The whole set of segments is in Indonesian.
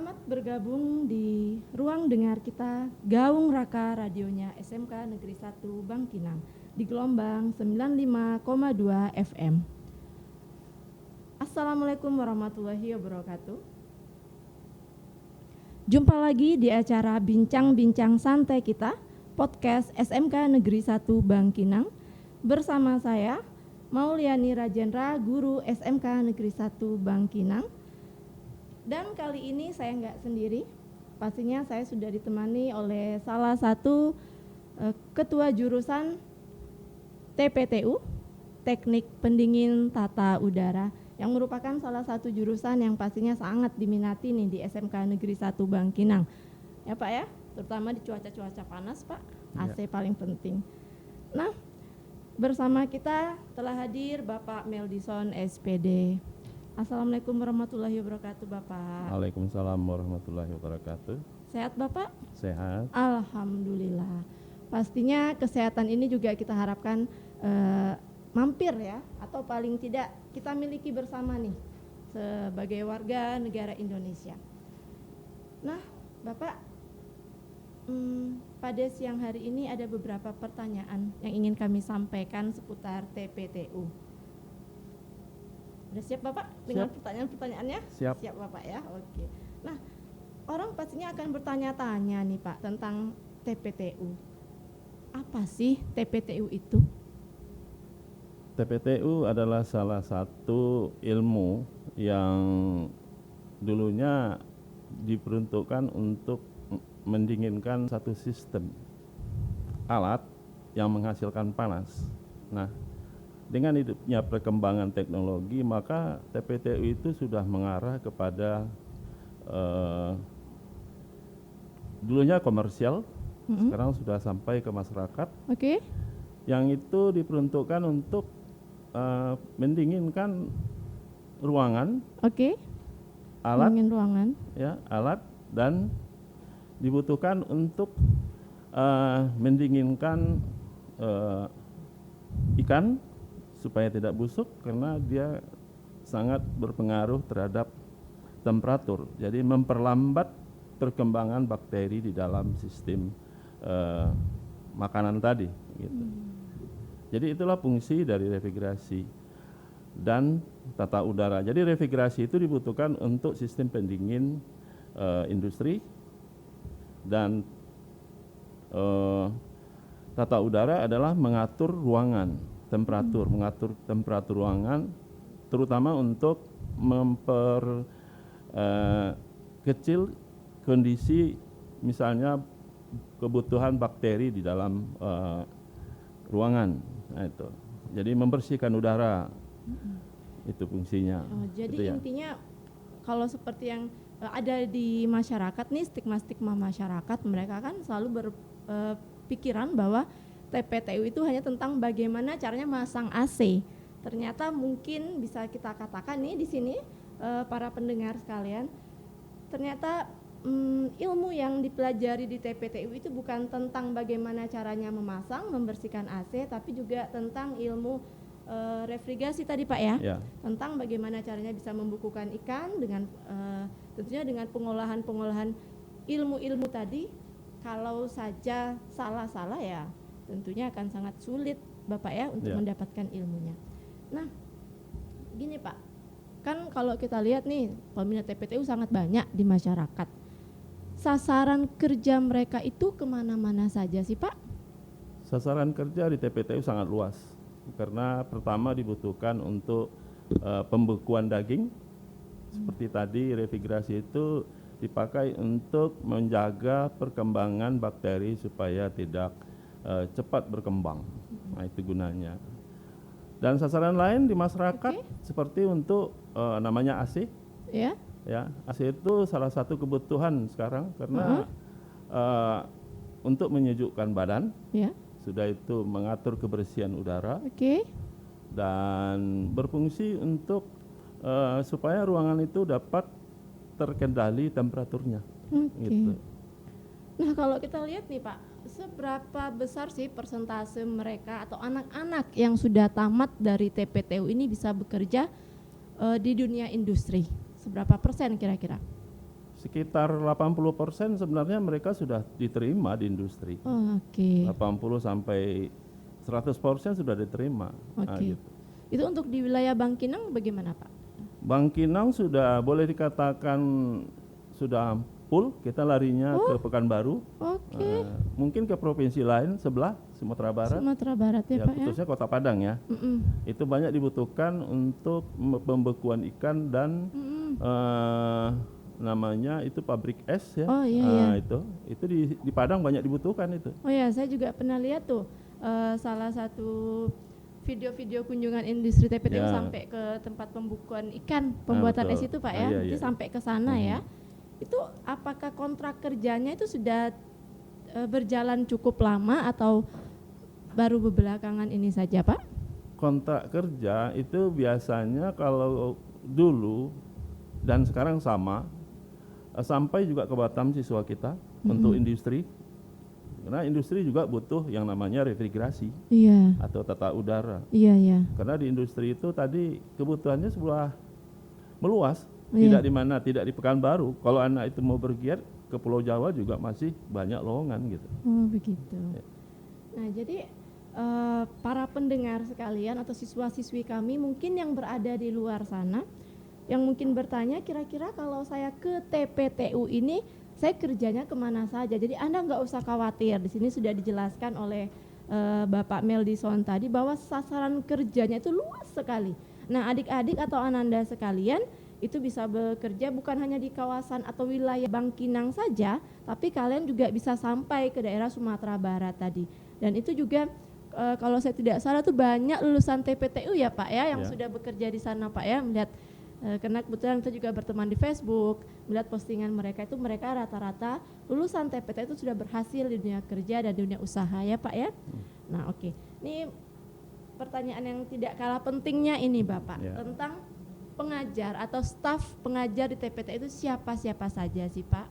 Selamat bergabung di ruang dengar kita Gaung Raka radionya SMK Negeri 1 Bangkinang di gelombang 95,2 FM. Assalamualaikum warahmatullahi wabarakatuh. Jumpa lagi di acara Bincang-Bincang Santai kita, podcast SMK Negeri 1 Bangkinang. Bersama saya, Mauliani Rajendra, guru SMK Negeri 1 Bangkinang. Dan kali ini saya nggak sendiri, pastinya saya sudah ditemani oleh salah satu ketua jurusan TPTU, Teknik Pendingin Tata Udara, yang merupakan salah satu jurusan yang pastinya sangat diminati nih di SMK Negeri 1 Bangkinang. Ya Pak ya, terutama di cuaca-cuaca panas Pak, AC paling penting. Nah, bersama kita telah hadir Bapak Meldison SPD. Assalamualaikum warahmatullahi wabarakatuh Bapak. Waalaikumsalam warahmatullahi wabarakatuh. Sehat Bapak? Sehat. Alhamdulillah. Pastinya kesehatan ini juga kita harapkan mampir ya, atau paling tidak kita miliki bersama nih sebagai warga negara Indonesia. Nah Bapak, pada siang hari ini ada beberapa pertanyaan yang ingin kami sampaikan seputar TPTU. Udah siap Bapak dengan pertanyaan-pertanyaannya? Siap. Siap Bapak ya, oke. Nah, orang pastinya akan bertanya-tanya nih Pak tentang TPTU. Apa sih TPTU itu? TPTU adalah salah satu ilmu yang dulunya diperuntukkan untuk mendinginkan satu sistem alat yang menghasilkan panas. Nah, dengan hidupnya perkembangan teknologi, maka TPTU itu sudah mengarah kepada dulunya komersial, sekarang sudah sampai ke masyarakat. Oke. Yang itu diperuntukkan untuk mendinginkan ruangan, alat, ruangan, ya, alat, dan dibutuhkan untuk mendinginkan ikan supaya tidak busuk karena dia sangat berpengaruh terhadap temperatur. Jadi memperlambat perkembangan bakteri di dalam sistem makanan tadi. Gitu. Jadi itulah fungsi dari refrigerasi dan tata udara. Jadi refrigerasi itu dibutuhkan untuk sistem pendingin industri, dan tata udara adalah mengatur ruangan. Mengatur temperatur ruangan, terutama untuk memperkecil kondisi misalnya kebutuhan bakteri di dalam ruangan. Nah, itu. Jadi membersihkan udara, itu fungsinya. Jadi itu ya. intinya kalau seperti yang ada di masyarakat nih, stigma-stigma masyarakat, mereka kan selalu berpikiran bahwa TPTU itu hanya tentang bagaimana caranya masang AC. Ternyata mungkin bisa kita katakan nih di sini para pendengar sekalian, ternyata ilmu yang dipelajari di TPTU itu bukan tentang bagaimana caranya memasang, membersihkan AC, tapi juga tentang ilmu refrigerasi tadi Pak ya. Ya. Tentang bagaimana caranya bisa membukukan ikan dengan tentunya dengan pengolahan ilmu-ilmu tadi. Kalau saja salah-salah ya tentunya akan sangat sulit Bapak ya untuk mendapatkan ilmunya. Nah, gini Pak, kan kalau kita lihat nih peminat TPTU sangat banyak di masyarakat. Sasaran kerja mereka itu kemana-mana saja sih Pak? Sasaran kerja di TPTU sangat luas, karena pertama dibutuhkan untuk pembekuan daging. Seperti tadi refrigerasi itu dipakai untuk menjaga perkembangan bakteri supaya tidak cepat berkembang. Nah, itu gunanya. Dan sasaran lain di masyarakat seperti untuk namanya AC. Ya. Ya, AC itu salah satu kebutuhan sekarang karena untuk menyejukkan badan. Sudah itu mengatur kebersihan udara. Dan berfungsi untuk supaya ruangan itu dapat terkendali temperaturnya. Gitu. Nah, kalau kita lihat nih Pak, seberapa besar sih persentase mereka atau anak-anak yang sudah tamat dari TPTU ini bisa bekerja di dunia industri? Seberapa persen kira-kira? sekitar 80% sebenarnya mereka sudah diterima di industri. Oh, oke. 80 sampai 100% sudah diterima. Nah, Oke. gitu. Itu untuk di wilayah Bangkinang bagaimana Pak? Bangkinang sudah boleh dikatakan sudah full, kita larinya ke Pekanbaru. Oke. Mungkin ke provinsi lain sebelah Sumatera Barat. Sumatera Barat ya, Pak ya? Khususnya Kota Padang ya. Itu banyak dibutuhkan untuk pembekuan ikan dan namanya itu pabrik es ya. Oh iya. Itu di Padang banyak dibutuhkan itu. Oh ya, saya juga pernah lihat tuh salah satu video-video kunjungan industri TPTU Ya. sampai ke tempat pembukuan ikan, pembuatan betul. es itu Pak ya. Iya, Nanti iya. sampai ke sana ya. Itu apakah kontrak kerjanya itu sudah berjalan cukup lama atau baru belakangan ini saja Pak? Kontrak kerja itu biasanya kalau dulu dan sekarang sama, sampai juga ke Batam siswa kita untuk industri. Karena industri juga butuh yang namanya refrigerasi Iya. atau tata udara. Iya. Karena di industri itu tadi kebutuhannya sebuah meluas, Iya. tidak di Pekanbaru. Kalau anak itu mau bergiat ke Pulau Jawa juga masih banyak lowongan gitu. Oh begitu. Ya. Nah jadi para pendengar sekalian atau siswa-siswi kami mungkin yang berada di luar sana, yang mungkin bertanya kira-kira kalau saya ke TPTU ini saya kerjanya kemana saja. Jadi Anda nggak usah khawatir. Di sini sudah dijelaskan oleh Bapak Meldison tadi bahwa sasaran kerjanya itu luas sekali. Nah adik-adik atau ananda sekalian itu bisa bekerja bukan hanya di kawasan atau wilayah Bangkinang saja, tapi kalian juga bisa sampai ke daerah Sumatera Barat tadi. Dan itu juga kalau saya tidak salah tuh banyak lulusan TPTU ya Pak ya yang sudah bekerja di sana Pak ya, melihat karena kebetulan kita juga berteman di Facebook, melihat postingan mereka itu mereka rata-rata lulusan TPTU itu sudah berhasil di dunia kerja dan di dunia usaha ya Pak ya. Nah oke, ini pertanyaan yang tidak kalah pentingnya ini Bapak tentang pengajar atau staf pengajar di TPTU itu siapa-siapa saja sih Pak?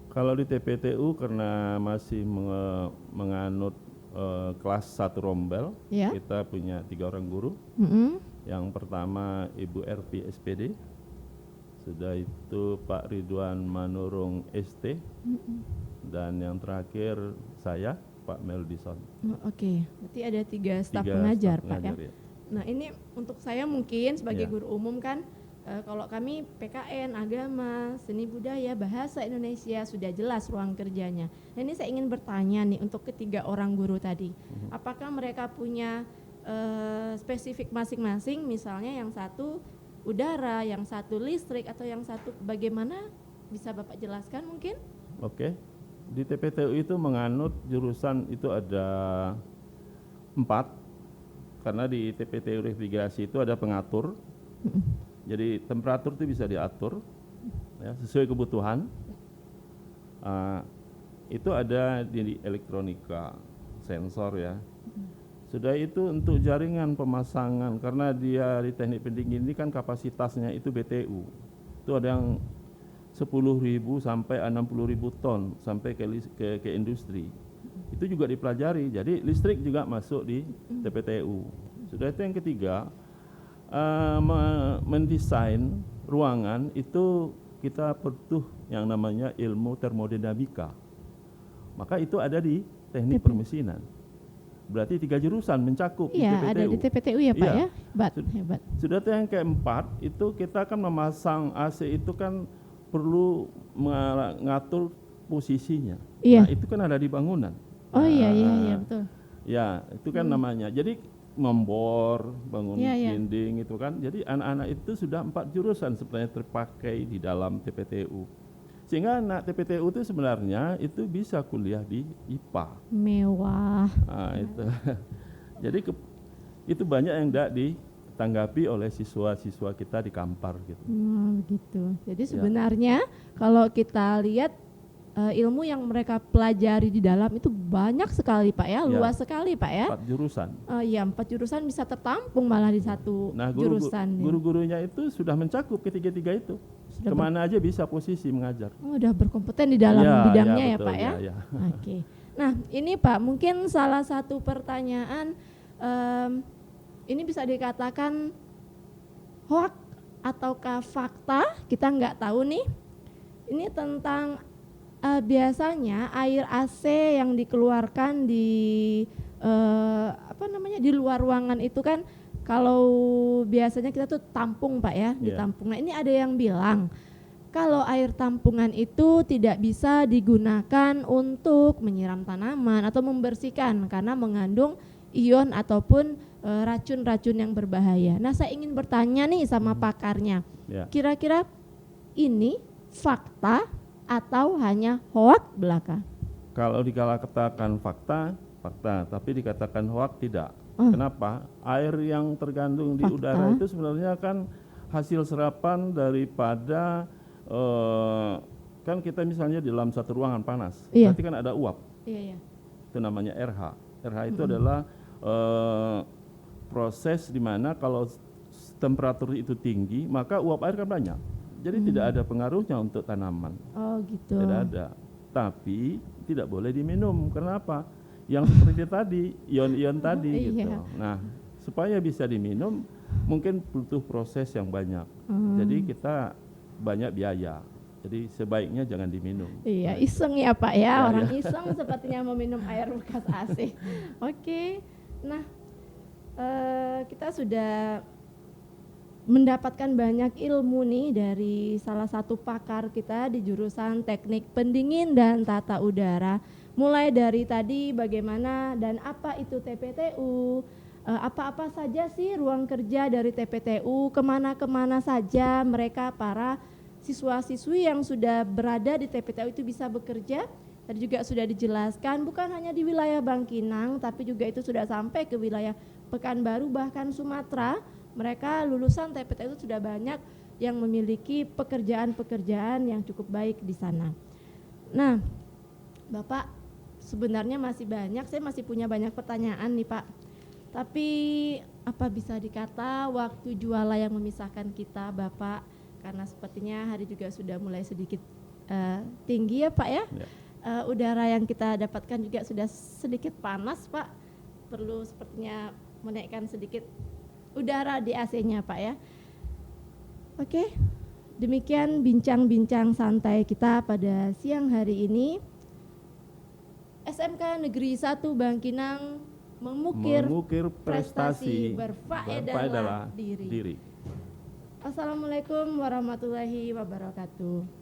Kalau di TPTU karena masih menganut kelas 1 rombel, kita punya 3 orang guru. Yang pertama Ibu RP SPD, sudah itu Pak Ridwan Manurung ST, dan yang terakhir saya Pak Meldison. Oke, berarti ada 3 staf pengajar Pak ya. Ya. Nah ini untuk saya mungkin sebagai guru umum kan, kalau kami PKN, agama, seni budaya, bahasa Indonesia sudah jelas ruang kerjanya. Nah ini saya ingin bertanya nih untuk ketiga orang guru tadi, apakah mereka punya spesifik masing-masing, misalnya yang satu udara, yang satu listrik, atau yang satu bagaimana, bisa Bapak jelaskan mungkin? Oke, di TPTU itu menganut jurusan itu ada 4, karena di TPTU refrigerasi itu ada pengatur, jadi temperatur itu bisa diatur ya, sesuai kebutuhan. Itu ada di elektronika, sensor ya. Sudah itu untuk jaringan pemasangan, karena dia di teknik pendingin ini kan kapasitasnya itu BTU. Itu ada yang 10.000 sampai 60.000 ton sampai ke industri. Itu juga dipelajari. Jadi listrik juga masuk di TPTU. Sudah itu yang ketiga, mendesain ruangan itu kita butuh yang namanya ilmu termodinamika. Maka itu ada di teknik permesinan. Berarti 3 jurusan mencakup di TPTU. Iya, ada di TPTU ya Pak ya. Hebat. Sudah yang keempat, itu kita kan memasang AC itu kan perlu mengatur posisinya. Iya. Nah, itu kan ada di bangunan. Oh iya betul. Ya, itu kan namanya. Jadi membor, bangun dinding itu kan. Jadi anak-anak itu sudah 4 jurusan sebenarnya terpakai di dalam TPTU. Sehingga anak TPTU itu sebenarnya itu bisa kuliah di IPA. Mewah. Nah, itu. Jadi itu banyak yang tidak ditanggapi oleh siswa-siswa kita di Kampar gitu. Begitu. Jadi sebenarnya kalau kita lihat ilmu yang mereka pelajari di dalam itu banyak sekali Pak ya, luas sekali Pak ya. 4 jurusan. Iya, 4 jurusan bisa tertampung malah di satu jurusan. Guru-gurunya itu sudah mencakup ketiga-tiga itu. Kemana aja bisa posisi mengajar. Udah berkompeten di dalam bidangnya betul, Pak ya. Oke. Nah ini Pak, mungkin salah satu pertanyaan ini bisa dikatakan hoax ataukah fakta, kita nggak tahu nih. Ini tentang biasanya air AC yang dikeluarkan di di luar ruangan itu kan, kalau biasanya kita tuh tampung Pak ya, ditampung. Nah, ini ada yang bilang kalau air tampungan itu tidak bisa digunakan untuk menyiram tanaman atau membersihkan karena mengandung ion ataupun racun-racun yang berbahaya. Nah, saya ingin bertanya nih sama pakarnya, kira-kira ini fakta atau hanya hoak belaka? Kalau dikatakan fakta, tapi dikatakan hoak tidak. Kenapa? Air yang terkandung di udara itu sebenarnya kan hasil serapan daripada kan kita misalnya di dalam satu ruangan panas, berarti kan ada uap. Itu namanya RH. RH itu adalah proses di mana kalau temperatur itu tinggi, maka uap air kan banyak. Jadi tidak ada pengaruhnya untuk tanaman. Oh gitu. Tidak ada. Tapi tidak boleh diminum. Kenapa? Yang seperti tadi, ion-ion tadi gitu. Nah, supaya bisa diminum mungkin butuh proses yang banyak. Jadi kita banyak biaya. Jadi sebaiknya jangan diminum. Iya, iseng ya Pak ya, orang iseng sepertinya meminum air bekas AC. Oke. Nah, kita sudah mendapatkan banyak ilmu nih dari salah satu pakar kita di jurusan Teknik Pendingin dan Tata Udara. Mulai dari tadi bagaimana dan apa itu TPTU, apa-apa saja sih ruang kerja dari TPTU, kemana-kemana saja mereka para siswa-siswi yang sudah berada di TPTU itu bisa bekerja. Tadi juga sudah dijelaskan bukan hanya di wilayah Bangkinang tapi juga itu sudah sampai ke wilayah Pekanbaru bahkan Sumatera. Mereka lulusan TPTU itu sudah banyak yang memiliki pekerjaan-pekerjaan yang cukup baik di sana. Nah, Bapak sebenarnya masih banyak, saya masih punya banyak pertanyaan nih Pak. Tapi apa bisa dikata waktu juala yang memisahkan kita Bapak, karena sepertinya hari juga sudah mulai sedikit tinggi ya Pak ya. Udara yang kita dapatkan juga sudah sedikit panas Pak, perlu sepertinya menaikkan sedikit udara di AC-nya Pak ya. Oke, demikian bincang-bincang santai kita pada siang hari ini. SMK Negeri 1 Bangkinang mengukir prestasi berfaedahlah diri. Assalamualaikum warahmatullahi wabarakatuh.